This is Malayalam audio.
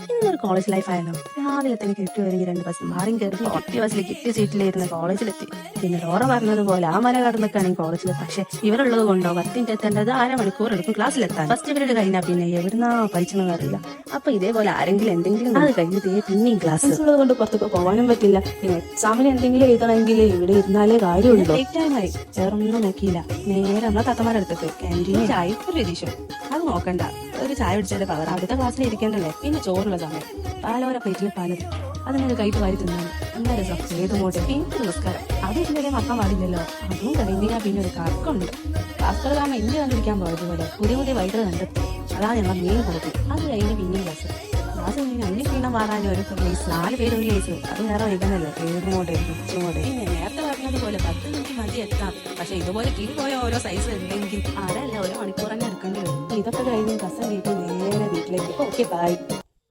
ഇന്നൊരു കോളേജ് ലൈഫ് ആയാലും രാവിലെ തന്നെ കിട്ടി ഒരുങ്ങി 2 ബസ് മാറി കയറി ഒറ്റ ബസ്സിൽ കിട്ടിയ സീറ്റിലിരുന്ന് കോളേജിലെത്തി. പിന്നെ ഡോറ പറഞ്ഞതുപോലെ ആ മല കടന്നിട്ടാണെങ്കിൽ കോളേജിൽ. പക്ഷെ ഇവരുള്ളത് കൊണ്ടോ 10 മിനിറ്റ് എത്തേണ്ടത് 1/2 മണിക്കൂർ എടുക്കും ക്ലാസ്സിലെത്താൻ. ഫസ്റ്റ് പീരീഡ് കഴിഞ്ഞാൽ പിന്നെ എവിടുന്നാ പഠിച്ചെന്ന് അറിയില്ല. അപ്പൊ ഇതേപോലെ ആരെങ്കിലും എന്തെങ്കിലും അത് കഴിഞ്ഞിട്ട് പിന്നെയും ക്ലാസ് ഉള്ളത് കൊണ്ട് പുറത്തൊക്കെ പോകാനും പറ്റില്ല. പിന്നെ എക്സാമിന് എന്തെങ്കിലും എഴുതണമെങ്കിൽ ഇവിടെ ഇരുന്നാലേ കാര്യമുള്ളൂ. ടൈമായി വേറൊന്നും നോക്കിയില്ല. നേരെ നമ്മളെ തത്തമാരെടുത്തിട്ട് ക്യാൻറ്റീനിൽ ചായ ഒരു രതീശം അത് നോക്കണ്ട. ഒരു ചായ പിടിച്ചാലേ പവർ. അടുത്ത ക്ലാസ്സിൽ ഇരിക്കണ്ടല്ലേ. പിന്നെ ചോറുള്ള സമയം പാലോര പ്ലേറ്റിൽ പാലത് അതിനൊരു കൈപ്പ് വാരി തിന്നാണ്. എന്താ രസം. ഏത് മോട്ടെ പിന്നെ നമസ്കാരം അത് ഇതിന്റെ മറക്കാൻ പാടില്ലല്ലോ. അതും കഴിഞ്ഞാ പിന്നെ ഒരു കറക്കമുണ്ട്. ക്ലാസ്സുകൾ കാരണം ഇന്ത്യ കണ്ടിരിക്കാൻ പോയതുപോലെ പുതിയ പുതിയ വൈദ്യുതി കണ്ടെത്തി. അതാണ് ഞങ്ങൾ മെയിൻ കൊടുത്തു. അത് കഴിഞ്ഞ് പിന്നെയും ക്ലാസ് കഴിഞ്ഞ് അഞ്ച് ക്ഷീണം മാറാൻ ഒരു കേസ് 4 പേര് ഒരു കേസ്. അത് വേറെ വൈകുന്നല്ലോ. ഏതുമോട്ടെ ഉച്ചമോട്ടെ. പിന്നെ നേരത്തെ പറഞ്ഞതുപോലെ 10 മിനിറ്റ് മതി എത്താം. പക്ഷെ ഇതുപോലെ കിളി പോയ ഓരോ സൈസ് ഉണ്ടെങ്കിൽ അതല്ല 1 മണിക്കൂർ തന്നെ എടുക്കേണ്ടി വരും. ഇതൊക്കെ കഴിഞ്ഞ് ബസ് വീട്ടിൽ നേരെ വീട്ടിലേക്ക്. Okay bye.